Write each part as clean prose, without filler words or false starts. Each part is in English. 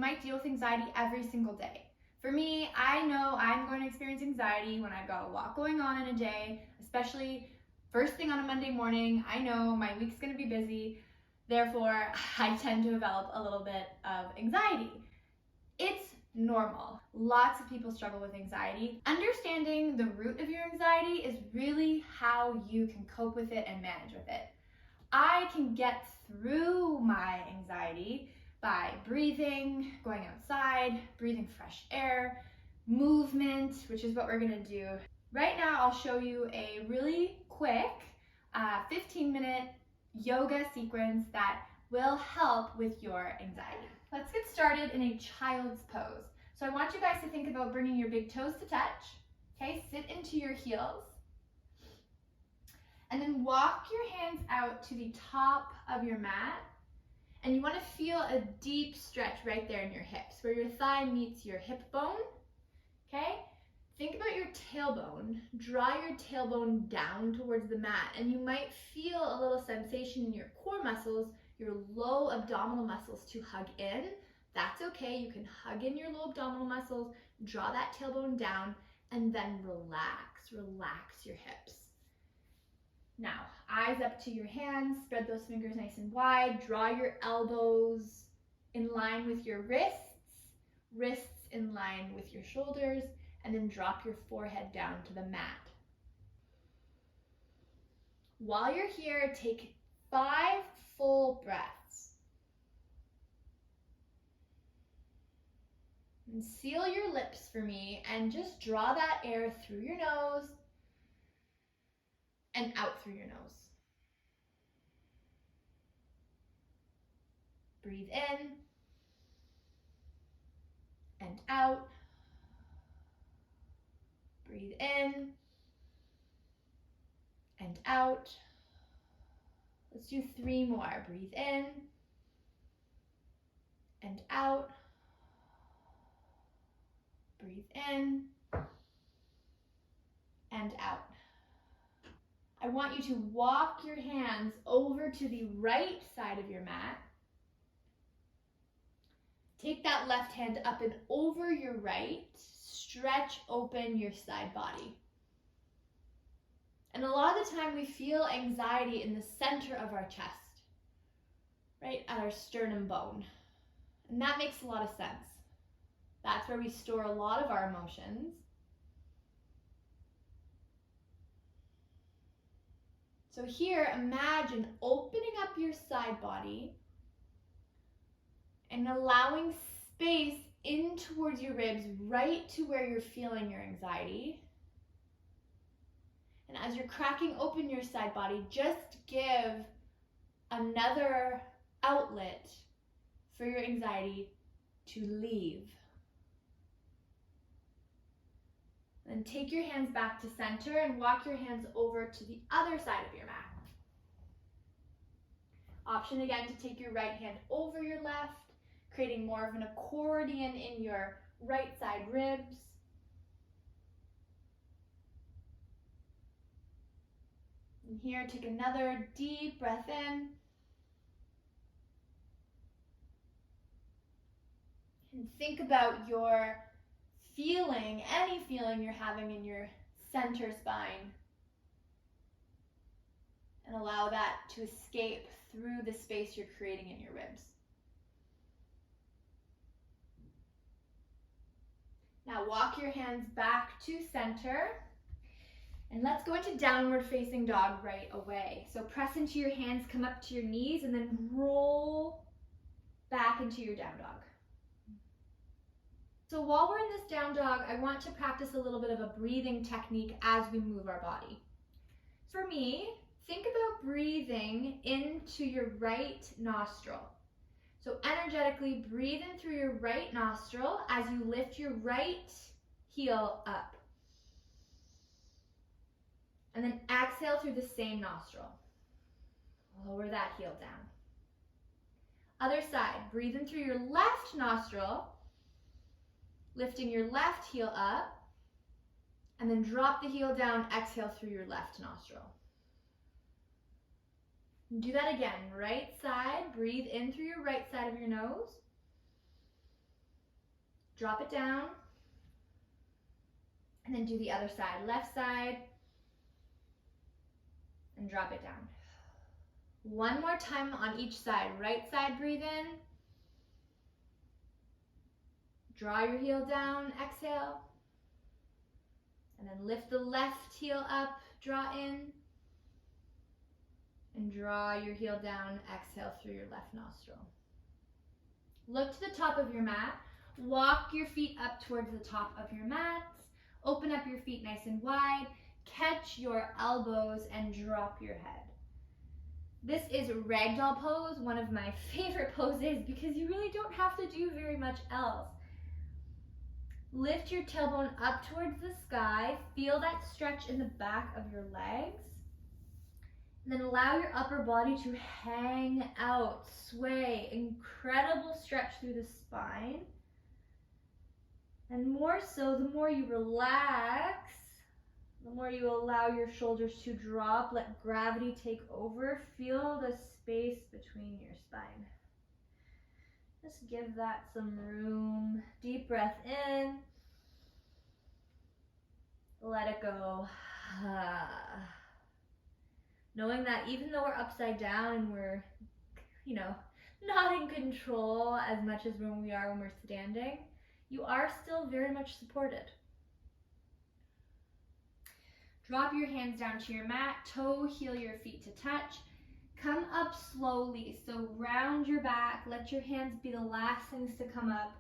might deal with anxiety every single day. For me, I know I'm going to experience anxiety when I've got a lot going on in a day, especially first thing on a Monday morning. I know my week's going to be busy, therefore I tend to develop a little bit of anxiety. It's normal. Lots of people struggle with anxiety. Understanding the root of your anxiety is really how you can cope with it and manage with it. I can get through my anxiety by breathing, going outside, breathing fresh air, movement, which is what we're gonna do. Right now, I'll show you a really quick 15-minute yoga sequence that will help with your anxiety. Let's get started in a child's pose. So I want you guys to think about bringing your big toes to touch. Okay, sit into your heels. And then walk your hands out to the top of your mat. And you want to feel a deep stretch right there in your hips, where your thigh meets your hip bone. Okay? Think about your tailbone. Draw your tailbone down towards the mat, and you might feel a little sensation in your core muscles, your low abdominal muscles to hug in. That's okay. You can hug in your low abdominal muscles, draw that tailbone down, and then relax. Relax your hips. Now, eyes up to your hands, spread those fingers nice and wide, draw your elbows in line with your wrists in line with your shoulders, and then drop your forehead down to the mat. While you're here, take 5 full breaths. And seal your lips for me and just draw that air through your nose and out through your nose. Breathe in and out. Breathe in and out. Let's do 3 more. Breathe in and out. Breathe in and out. I want you to walk your hands over to the right side of your mat. Take that left hand up and over your right. Stretch open your side body. And a lot of the time we feel anxiety in the center of our chest, right at our sternum bone. And that makes a lot of sense. That's where we store a lot of our emotions. So here, imagine opening up your side body and allowing space in towards your ribs, right to where you're feeling your anxiety. And as you're cracking open your side body, just give another outlet for your anxiety to leave. Then take your hands back to center and walk your hands over to the other side of your mat. Option again to take your right hand over your left, creating more of an accordion in your right side ribs. And here, take another deep breath in. And think about your feeling, any feeling you're having in your center spine. And allow that to escape through the space you're creating in your ribs. Now walk your hands back to center. And let's go into downward facing dog right away. So press into your hands, come up to your knees, and then roll back into your down dog. So while we're in this down dog, I want to practice a little bit of a breathing technique as we move our body. For me, think about breathing into your right nostril. So energetically breathe in through your right nostril as you lift your right heel up. And then exhale through the same nostril. Lower that heel down. Other side, breathe in through your left nostril, lifting your left heel up, and then drop the heel down, exhale through your left nostril. Do that again, right side, breathe in through your right side of your nose, Drop it down. And then do the other side. Left side. And drop it down. One more time on each side. Right side, breathe in. Draw your heel down, exhale. And then lift the left heel up, draw in. And draw your heel down, exhale through your left nostril. Look to the top of your mat. Walk your feet up towards the top of your mat. Open up your feet nice and wide. Catch your elbows and drop your head. This is ragdoll pose, one of my favorite poses because you really don't have to do very much else. Lift your tailbone up towards the sky. Feel that stretch in the back of your legs. And then allow your upper body to hang out, sway. Incredible stretch through the spine. And more so, the more you relax, the more you allow your shoulders to drop, let gravity take over. Feel the space between your spine. Just give that some room. Deep breath in. Let it go. Knowing that even though we're upside down and we're, not in control as much as when we're standing, you are still very much supported. Drop your hands down to your mat, toe, heel your feet to touch. Come up slowly, so round your back, let your hands be the last things to come up.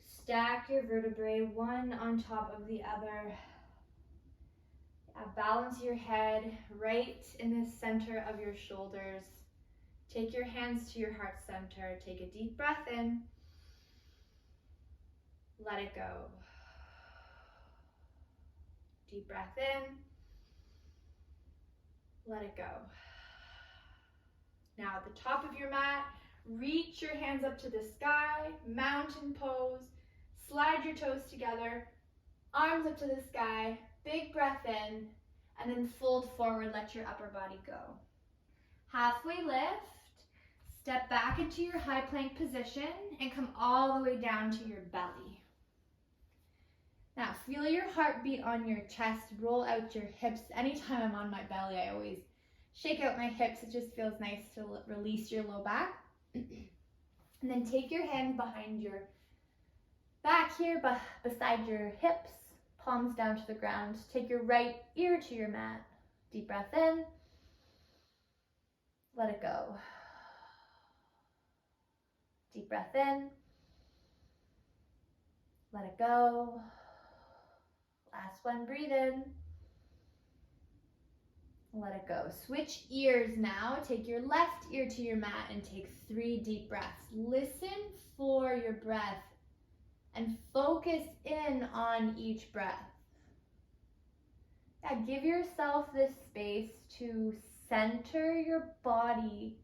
Stack your vertebrae, one on top of the other. Balance your head right in the center of your shoulders. Take your hands to your heart center. Take a deep breath in. Let it go. Deep breath in. Let it go. Now at the top of your mat, reach your hands up to the sky, mountain pose, slide your toes together, arms up to the sky, big breath in, and then fold forward, let your upper body go. Halfway lift, step back into your high plank position and come all the way down to your belly. Now feel your heartbeat on your chest, roll out your hips. Anytime I'm on my belly, I always shake out my hips. It just feels nice to release your low back. And then take your hands behind your back here, beside your hips, palms down to the ground. Take your right ear to your mat. Deep breath in. Let it go. Deep breath in. Let it go. Last one, breathe in. Let it go. Switch ears now. Take your left ear to your mat and take 3 deep breaths. Listen for your breath and focus in on each breath. Yeah, give yourself this space to center your body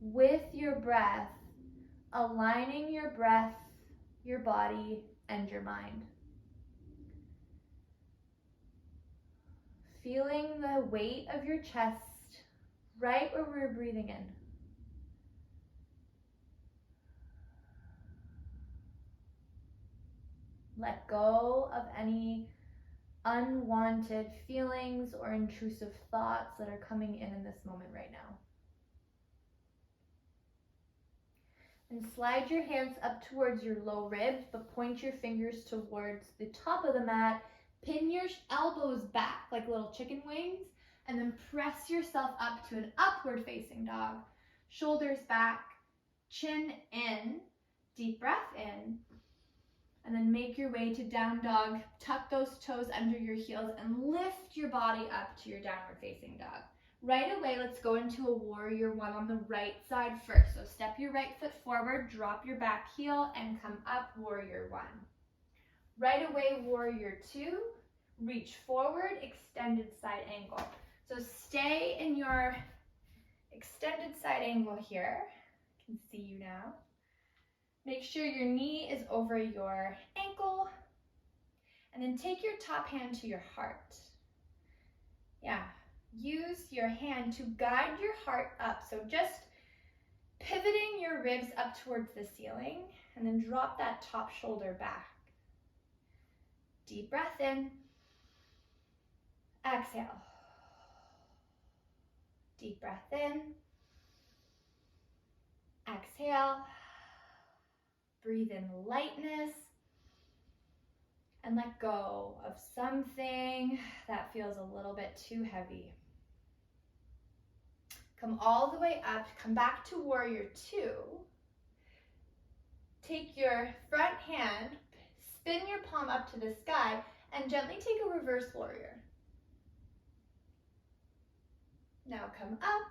with your breath, aligning your breath, your body, and your mind. Feeling the weight of your chest right where we're breathing in. Let go of any unwanted feelings or intrusive thoughts that are coming in this moment right now. And slide your hands up towards your low ribs, but point your fingers towards the top of the mat. Pin your elbows back like little chicken wings, and then press yourself up to an upward facing dog. Shoulders back, chin in, deep breath in, and then make your way to down dog. Tuck those toes under your heels and lift your body up to your downward facing dog. Right away, let's go into a warrior one on the right side first. So step your right foot forward, drop your back heel, and come up, warrior one. Right away, warrior two, reach forward, extended side angle. So stay in your extended side angle here. I can see you now. Make sure your knee is over your ankle, and then take your top hand to your heart. Yeah, use your hand to guide your heart up. So just Pivoting your ribs up towards the ceiling, and then drop that top shoulder back. Deep breath in. Exhale. Deep breath in. Exhale. Breathe in lightness. And let go of something that feels a little bit too heavy. Come all the way up, come back to warrior two. Take your front hand, spin your palm up to the sky, and gently take a reverse warrior. Now come up.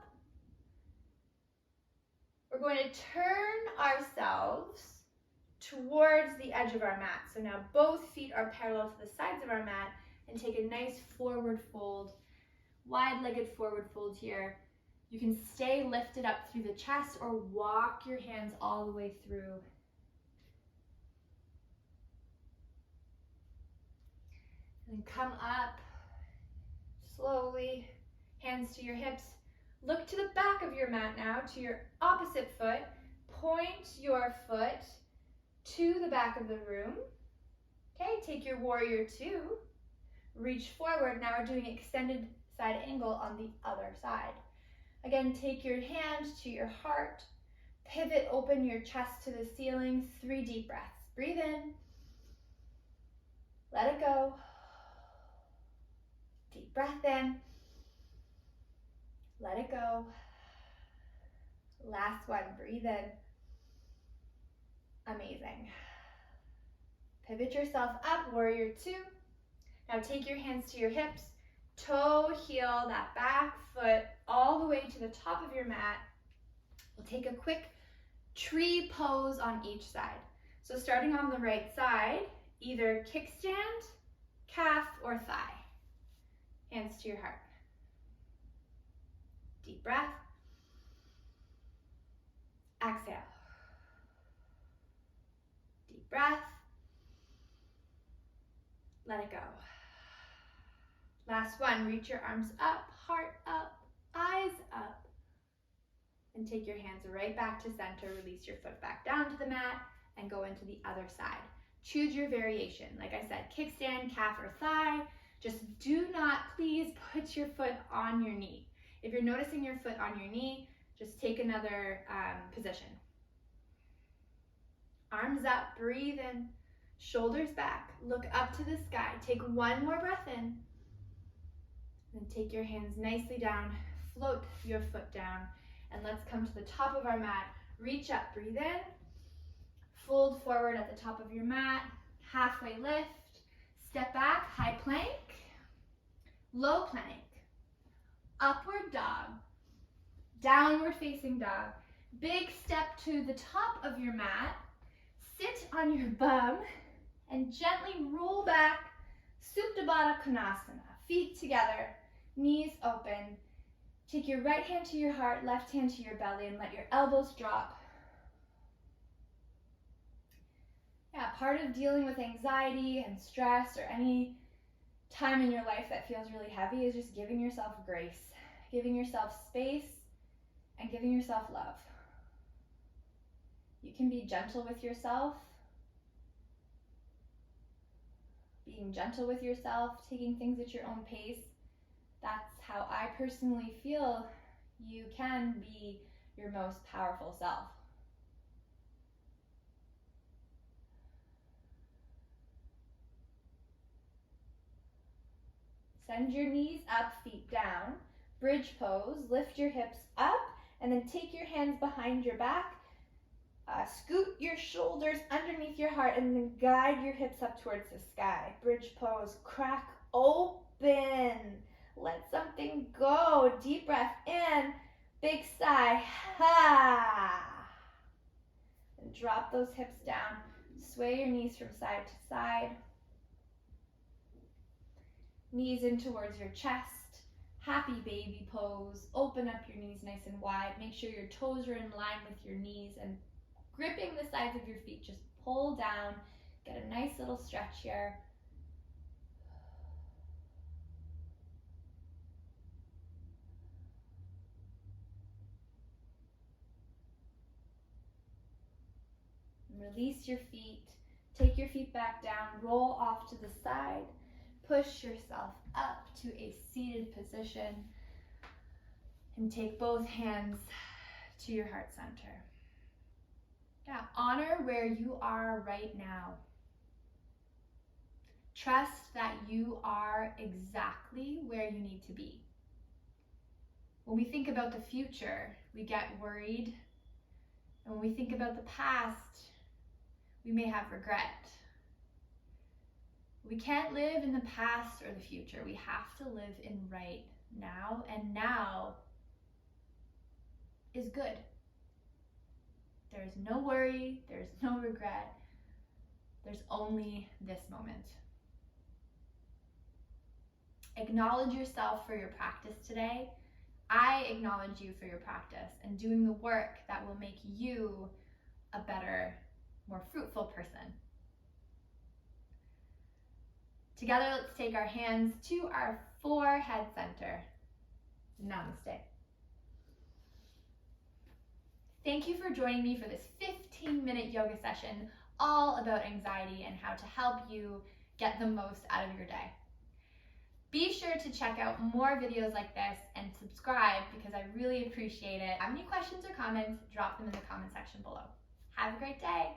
We're going to turn ourselves towards the edge of our mat. So now both feet are parallel to the sides of our mat, and take a nice forward fold, wide-legged forward fold here. You can stay lifted up through the chest or walk your hands all the way through. And then come up slowly, hands to your hips. Look to the back of your mat now, to your opposite foot. Point your foot to the back of the room. Okay, take your warrior two. Reach forward. Now we're doing extended side angle on the other side. Again, take your hand to your heart. Pivot, open your chest to the ceiling. 3 deep breaths. Breathe in. Let it go. Deep breath in. Let it go. Last one. Breathe in. Amazing. Pivot yourself up, warrior two. Now take your hands to your hips. Toe, heel, that back foot all the way to the top of your mat. We'll take a quick tree pose on each side. So starting on the right side, either kickstand, calf, or thigh. Hands to your heart. Deep breath. Exhale. Deep breath. Let it go. Last one, reach your arms up, heart up, eyes up. And take your hands right back to center. Release your foot back down to the mat and go into the other side. Choose your variation. Like I said, kickstand, calf, or thigh. Just do not, please, put your foot on your knee. If you're noticing your foot on your knee, just take another position. Arms up, breathe in, shoulders back, look up to the sky. Take one more breath in. Then take your hands nicely down, float your foot down, and let's come to the top of our mat. Reach up, breathe in, fold forward at the top of your mat, halfway lift, step back, high plank, low plank, upward dog, downward facing dog. Big step to the top of your mat, sit on your bum, and gently roll back, Supta Baddha Konasana, feet together, knees open. Take your right hand to your heart, left hand to your belly, and let your elbows drop. Yeah, part of dealing with anxiety and stress or any time in your life that feels really heavy is just giving yourself grace, giving yourself space, and giving yourself love. You can be gentle with yourself, being gentle with yourself, taking things at your own pace. That's how I personally feel you can be your most powerful self. Send your knees up, feet down. Bridge pose, lift your hips up, and then take your hands behind your back. Scoot your shoulders underneath your heart, and then guide your hips up towards the sky. Bridge pose, crack open. Let something go. Deep breath in, big sigh, ha. And drop those hips down. Sway your knees from side to side. Knees in towards your chest. Happy baby pose. Open up your knees nice and wide. Make sure your toes are in line with your knees and gripping the sides of your feet. Just pull down. Get a nice little stretch here. release your feet. Take your feet back down, roll off to the side, push yourself up to a seated position, and take both hands to your heart center. Yeah, honor where you are right now. Trust that you are exactly where you need to be. When we think about the future, we get worried. And when we think about the past, we may have regret. We can't live in the past or the future. We have to live in right now, and now is good. There's no worry, there's no regret. There's only this moment. Acknowledge yourself for your practice today. I acknowledge you for your practice and doing the work that will make you a better, more fruitful person. Together, let's take our hands to our forehead center. Namaste. Thank you for joining me for this 15-minute yoga session all about anxiety and how to help you get the most out of your day. Be sure to check out more videos like this and subscribe because I really appreciate it. If you have any questions or comments, drop them in the comment section below. Have a great day.